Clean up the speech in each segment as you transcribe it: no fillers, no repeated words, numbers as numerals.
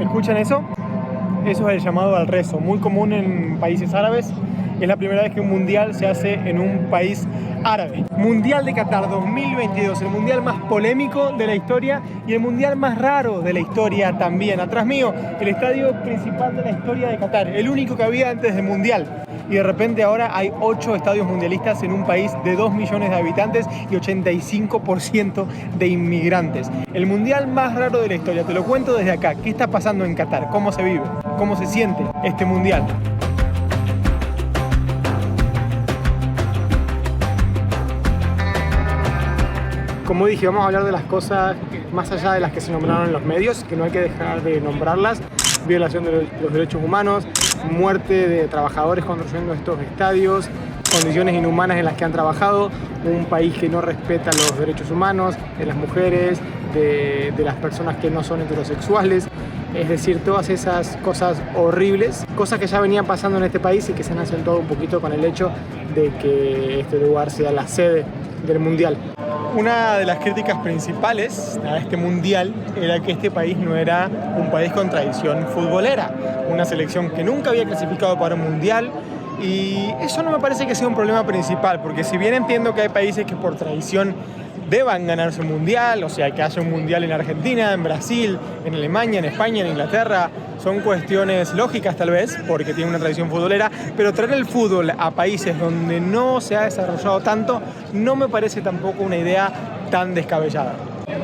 ¿Escuchan eso? Eso es el llamado al rezo, muy común en países árabes. Es la primera vez que un mundial se hace en un país árabe. Mundial de Qatar 2022, el mundial más polémico de la historia y el mundial más raro de la historia también. Atrás mío, el estadio principal de la historia de Qatar, el único que había antes del mundial. Y de repente ahora hay 8 estadios mundialistas en un país de 2 millones de habitantes y 85% de inmigrantes. El mundial más raro de la historia, te lo cuento desde acá. ¿Qué está pasando en Qatar? ¿Cómo se vive? ¿Cómo se siente este mundial? Como dije, vamos a hablar de las cosas más allá de las que se nombraron en los medios, que no hay que dejar de nombrarlas. Violación de los derechos humanos, muerte de trabajadores construyendo estos estadios, condiciones inhumanas en las que han trabajado, un país que no respeta los derechos humanos de las mujeres, de las personas que no son heterosexuales. Es decir, todas esas cosas horribles, cosas que ya venían pasando en este país y que se han acentuado un poquito con el hecho de que este lugar sea la sede del Mundial. Una de las críticas principales a este mundial era que este país no era un país con tradición futbolera, una selección que nunca había clasificado para un mundial, y eso no me parece que sea un problema principal, porque si bien entiendo que hay países que por tradición deban ganarse un mundial, o sea, que haya un mundial en Argentina, en Brasil, en Alemania, en España, en Inglaterra, son cuestiones lógicas tal vez, porque tiene una tradición futbolera, pero traer el fútbol a países donde no se ha desarrollado tanto, no me parece tampoco una idea tan descabellada.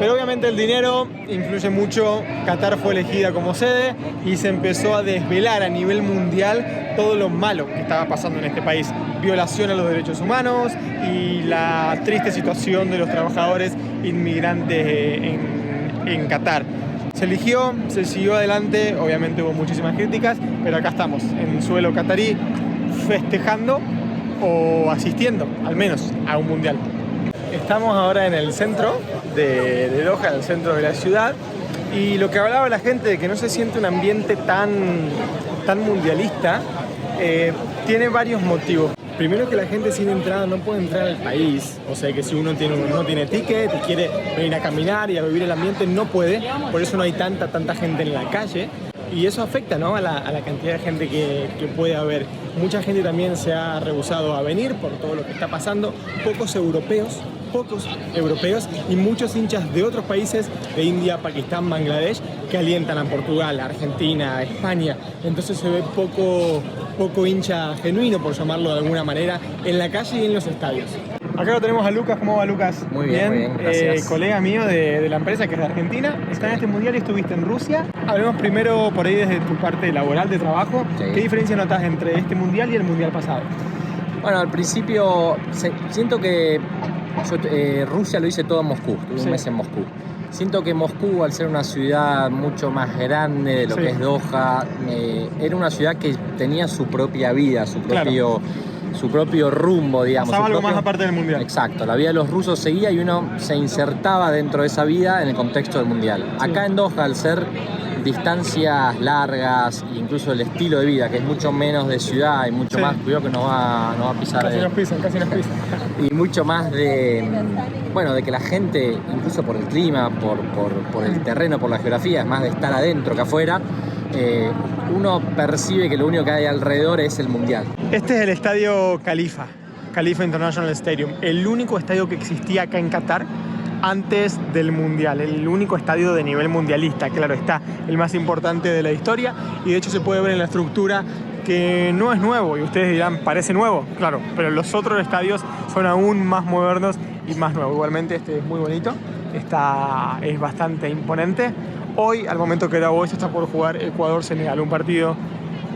Pero obviamente el dinero influye mucho. Qatar fue elegida como sede y se empezó a desvelar a nivel mundial todo lo malo que estaba pasando en este país. Violación a los derechos humanos y la triste situación de los trabajadores inmigrantes en Qatar. Se eligió, se siguió adelante, obviamente hubo muchísimas críticas, pero acá estamos, en suelo qatarí, festejando o asistiendo, al menos, a un mundial. Estamos ahora en el centro de Doha, en el centro de la ciudad, y lo que hablaba la gente de que no se siente un ambiente tan mundialista, tiene varios motivos. Primero, que la gente sin entrada no puede entrar al país, o sea que si uno no tiene ticket y quiere venir a caminar y a vivir el ambiente, no puede, por eso no hay tanta gente en la calle. Y eso afecta, ¿no?, a la cantidad de gente que puede haber. Mucha gente también se ha rehusado a venir por todo lo que está pasando. Pocos europeos y muchos hinchas de otros países, de India, Pakistán, Bangladesh, que alientan a Portugal, Argentina, España. Entonces se ve poco hincha genuino, por llamarlo de alguna manera, en la calle y en los estadios. Acá lo tenemos a Lucas. ¿Cómo va, Lucas? Muy bien, gracias. Colega mío de la empresa, que es de Argentina. Está en este mundial y estuviste en Rusia. Hablemos primero por ahí desde tu parte laboral, de trabajo. Sí. ¿Qué diferencia notas entre este mundial y el mundial pasado? Bueno, al principio siento que Rusia lo hice todo en Moscú. Tuve un mes en Moscú. Siento que Moscú, al ser una ciudad mucho más grande de lo que es Doha, era una ciudad que tenía su propia vida, su propio rumbo, digamos. Pasaba algo más aparte del mundial. Exacto, la vida de los rusos seguía y uno se insertaba dentro de esa vida en el contexto del mundial. Sí. Acá en Doha, al ser distancias largas, incluso el estilo de vida, que es mucho menos de ciudad y mucho más, cuidado que nos va a pisar. Casi nos pisan. Y mucho más de que la gente, incluso por el clima, por el terreno, por la geografía, es más de estar adentro que afuera, uno percibe que lo único que hay alrededor es el mundial. Este es el estadio Khalifa International Stadium, el único estadio que existía acá en Qatar antes del mundial, el único estadio de nivel mundialista, claro está, el más importante de la historia, y de hecho se puede ver en la estructura que no es nuevo, y ustedes dirán, parece nuevo, claro, pero los otros estadios son aún más modernos y más nuevos. Igualmente este es muy bonito, es bastante imponente. Hoy, al momento que grabo esto, está por jugar Ecuador-Senegal, un partido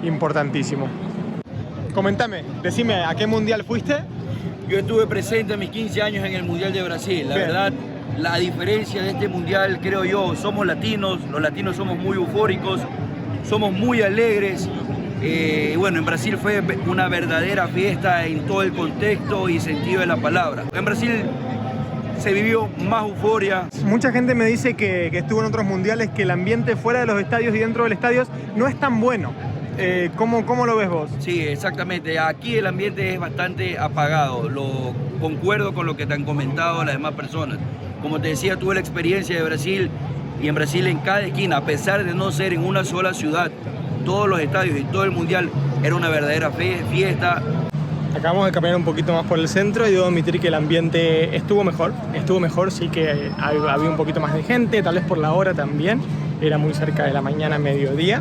importantísimo. Comentame, decime, ¿a qué mundial fuiste? Yo estuve presente a mis 15 años en el Mundial de Brasil. La verdad, la diferencia de este mundial, creo yo, somos latinos, los latinos somos muy eufóricos, somos muy alegres. Bueno, en Brasil fue una verdadera fiesta en todo el contexto y sentido de la palabra. En Brasil se vivió más euforia. Mucha gente me dice que estuvo en otros mundiales, que el ambiente fuera de los estadios y dentro de los estadios no es tan bueno. ¿Cómo lo ves vos? Sí, exactamente. Aquí el ambiente es bastante apagado. Concuerdo con lo que te han comentado las demás personas. Como te decía, tuve la experiencia de Brasil Y en Brasil, en cada esquina, a pesar de no ser en una sola ciudad, todos los estadios y todo el mundial era una verdadera fiesta. Acabamos de caminar un poquito más por el centro y debo admitir que el ambiente estuvo mejor, sí que había un poquito más de gente, tal vez por la hora también, era muy cerca de la mañana, mediodía,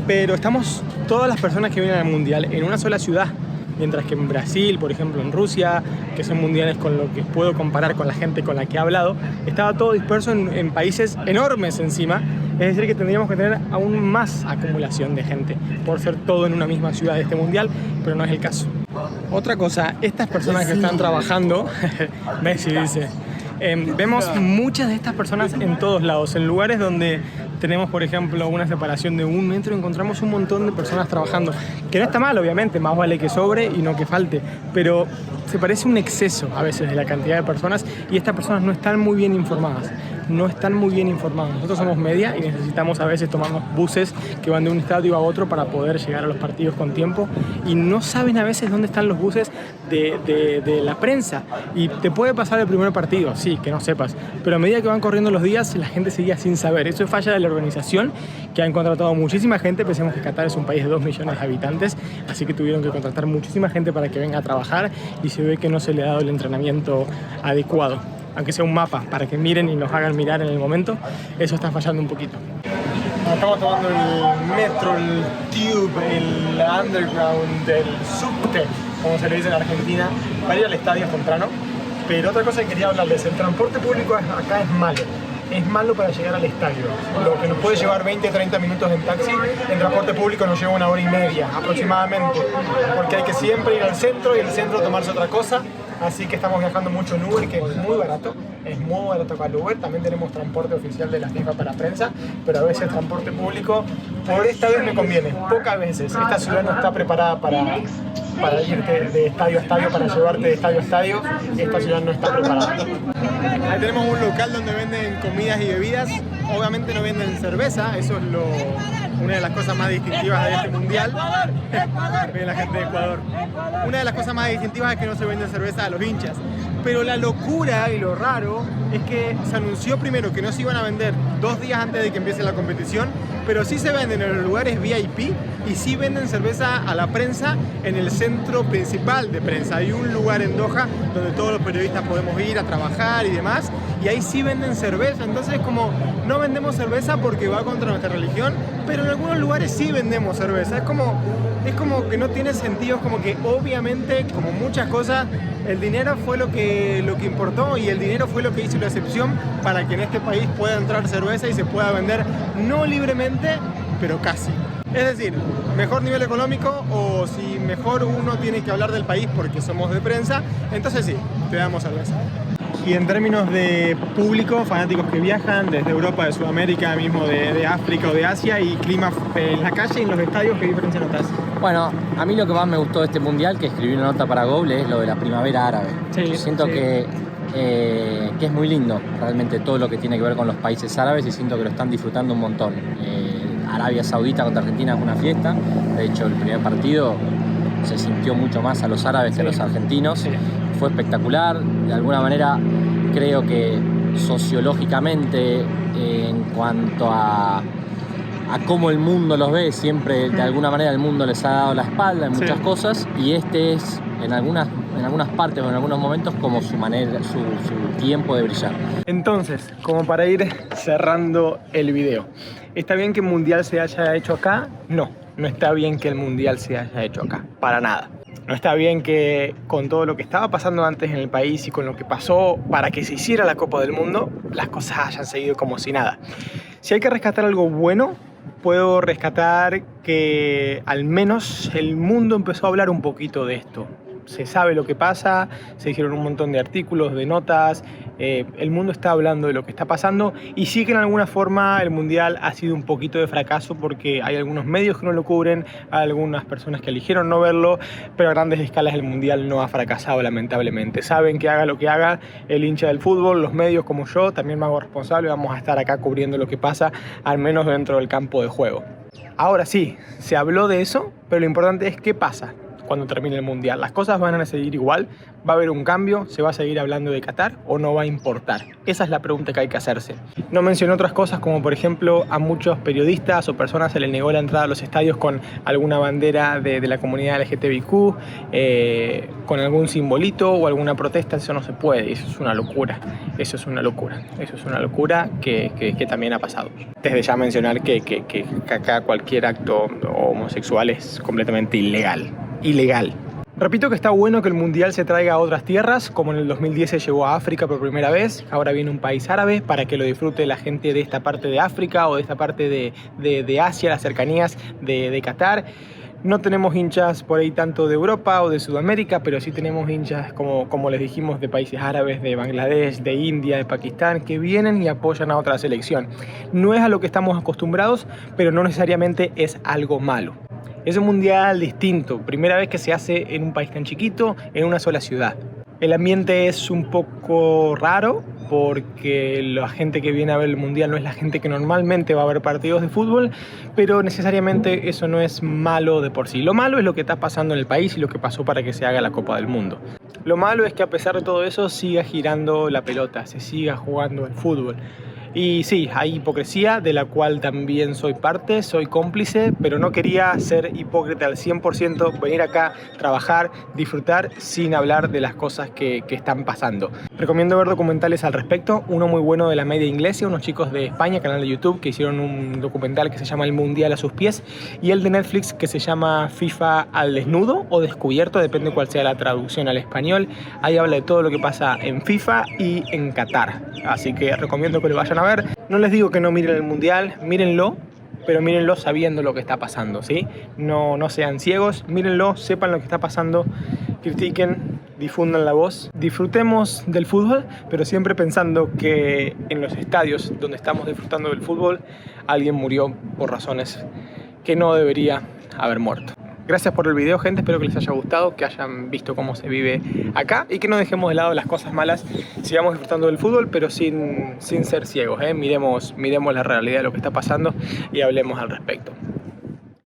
pero estamos todas las personas que vienen al mundial en una sola ciudad, mientras que en Brasil, por ejemplo, en Rusia, que son mundiales con lo que puedo comparar con la gente con la que he hablado, estaba todo disperso en países enormes encima, es decir que tendríamos que tener aún más acumulación de gente por ser todo en una misma ciudad de este mundial, pero no es el caso. Otra cosa, estas personas que están trabajando, Messi dice, vemos muchas de estas personas en todos lados, en lugares donde tenemos, por ejemplo, una separación de 1 metro, encontramos un montón de personas trabajando, que no está mal, obviamente, más vale que sobre y no que falte, pero se parece un exceso a veces de la cantidad de personas y estas personas no están muy bien informadas. Nosotros somos media y necesitamos a veces tomarnos buses que van de un estadio a otro para poder llegar a los partidos con tiempo y no saben a veces dónde están los buses de la prensa y te puede pasar el primer partido, sí, que no sepas, pero a medida que van corriendo los días la gente seguía sin saber. Eso es falla de la organización, que han contratado muchísima gente. Pensemos que Qatar es un país de 2 millones de habitantes, así que tuvieron que contratar muchísima gente para que venga a trabajar y se ve que no se le ha dado el entrenamiento adecuado. Aunque sea un mapa para que miren y nos hagan mirar en el momento, eso está fallando un poquito. Estamos tomando el metro, el tube, el underground, el subte, como se le dice en Argentina, para ir al estadio temprano. Pero otra cosa que quería hablarles, el transporte público acá es malo. Es malo para llegar al estadio. Lo que nos puede llevar 20-30 minutos en taxi, en transporte público nos lleva 1 hora y media aproximadamente, porque hay que siempre ir al centro y el centro tomarse otra cosa. Así que estamos viajando mucho en Uber, que es muy barato acá el Uber. También tenemos transporte oficial de la FIFA para prensa, pero a veces transporte público, por esta vez me conviene, pocas veces. Esta ciudad no está preparada para irte de estadio a estadio, para llevarte de estadio a estadio. Esta ciudad no está preparada. Ahí tenemos un local donde venden comidas y bebidas. Obviamente no venden cerveza, eso es una de las cosas más distintivas de este mundial. Miren la gente de Ecuador. Una de las cosas más distintivas es que no se vende cerveza a los hinchas. Pero la locura y lo raro es que se anunció primero que no se iban a vender 2 días antes de que empiece la competición, pero sí se venden en los lugares VIP y sí venden cerveza a la prensa en el centro principal de prensa. Hay un lugar en Doha donde todos los periodistas podemos ir a trabajar y demás, y ahí sí venden cerveza. Entonces, como no vendemos cerveza porque va contra nuestra religión, pero en algunos lugares sí vendemos cerveza. Es como que no tiene sentido, es como que obviamente, como muchas cosas, el dinero fue lo que importó y el dinero fue lo que hizo la excepción para que en este país pueda entrar cerveza y se pueda vender no libremente, pero casi. Es decir, mejor nivel económico, o si mejor uno tiene que hablar del país porque somos de prensa, entonces sí, te damos cerveza. Y en términos de público, fanáticos que viajan desde Europa, de Sudamérica, mismo de África o de Asia, y clima en la calle y en los estadios, ¿qué diferencia notas? Bueno, a mí lo que más me gustó de este mundial, que escribí una nota para Google, es lo de la primavera árabe. Sí, siento que es muy lindo realmente todo lo que tiene que ver con los países árabes, y siento que lo están disfrutando un montón. Arabia Saudita contra Argentina es una fiesta. De hecho, el primer partido se sintió mucho más a los árabes que a los argentinos. Sí. Fue espectacular. De alguna manera creo que sociológicamente, en cuanto a cómo el mundo los ve, siempre de alguna manera el mundo les ha dado la espalda en muchas cosas, y este es en algunas partes o en algunos momentos como su manera, su tiempo de brillar. Entonces, como para ir cerrando el video, ¿está bien que el mundial se haya hecho acá? No está bien que el mundial se haya hecho acá, para nada. No está bien que con todo lo que estaba pasando antes en el país y con lo que pasó para que se hiciera la Copa del Mundo, las cosas hayan seguido como si nada. Si hay que rescatar algo bueno, puedo rescatar que al menos el mundo empezó a hablar un poquito de esto. Se sabe lo que pasa, se hicieron un montón de artículos, de notas, el mundo está hablando de lo que está pasando, y sí que en alguna forma el mundial ha sido un poquito de fracaso porque hay algunos medios que no lo cubren, hay algunas personas que eligieron no verlo, pero a grandes escalas el mundial no ha fracasado, lamentablemente. Saben que haga lo que haga el hincha del fútbol, los medios como yo, también me hago responsable, vamos a estar acá cubriendo lo que pasa, al menos dentro del campo de juego. Ahora sí, se habló de eso, pero lo importante es qué pasa. cuando termine el Mundial. Las cosas van a seguir igual, va a haber un cambio, se va a seguir hablando de Qatar o no va a importar. Esa es la pregunta que hay que hacerse. No mencioné otras cosas como por ejemplo a muchos periodistas o personas se les negó la entrada a los estadios con alguna bandera de la comunidad LGTBIQ, con algún simbolito o alguna protesta. Eso no se puede, eso es una locura, eso es una locura, eso es una locura que también ha pasado. Desde ya mencionar que acá cualquier acto homosexual es completamente ilegal. Repito que está bueno que el Mundial se traiga a otras tierras, como en el 2010 se llevó a África por primera vez, ahora viene un país árabe para que lo disfrute la gente de esta parte de África o de esta parte de Asia, las cercanías de Qatar. No tenemos hinchas por ahí tanto de Europa o de Sudamérica, pero sí tenemos hinchas, como les dijimos, de países árabes, de Bangladesh, de India, de Pakistán, que vienen y apoyan a otra selección. No es a lo que estamos acostumbrados, pero no necesariamente es algo malo. Es un mundial distinto, primera vez que se hace en un país tan chiquito, en una sola ciudad. El ambiente es un poco raro porque la gente que viene a ver el Mundial no es la gente que normalmente va a ver partidos de fútbol, pero necesariamente eso no es malo de por sí. Lo malo es lo que está pasando en el país y lo que pasó para que se haga la Copa del Mundo. Lo malo es que a pesar de todo eso siga girando la pelota, se siga jugando el fútbol. Y sí, hay hipocresía de la cual también soy parte, soy cómplice, pero no quería ser hipócrita al 100%, venir acá, trabajar, disfrutar sin hablar de las cosas que están pasando. Recomiendo ver documentales al respecto, uno muy bueno de la media inglesa, unos chicos de España, canal de YouTube, que hicieron un documental que se llama El Mundial a sus pies, y el de Netflix que se llama FIFA al desnudo o descubierto, depende cuál sea la traducción al español. Ahí habla de todo lo que pasa en FIFA y en Qatar, así que recomiendo que lo vayan a ver. No les digo que no miren el Mundial, mírenlo, pero mírenlo sabiendo lo que está pasando, ¿sí? No sean ciegos, mírenlo, sepan lo que está pasando, critiquen, difundan la voz. Disfrutemos del fútbol, pero siempre pensando que en los estadios donde estamos disfrutando del fútbol, alguien murió por razones que no debería haber muerto. Gracias por el video, gente, espero que les haya gustado, que hayan visto cómo se vive acá y que no dejemos de lado las cosas malas, sigamos disfrutando del fútbol, pero sin ser ciegos, Miremos la realidad de lo que está pasando y hablemos al respecto.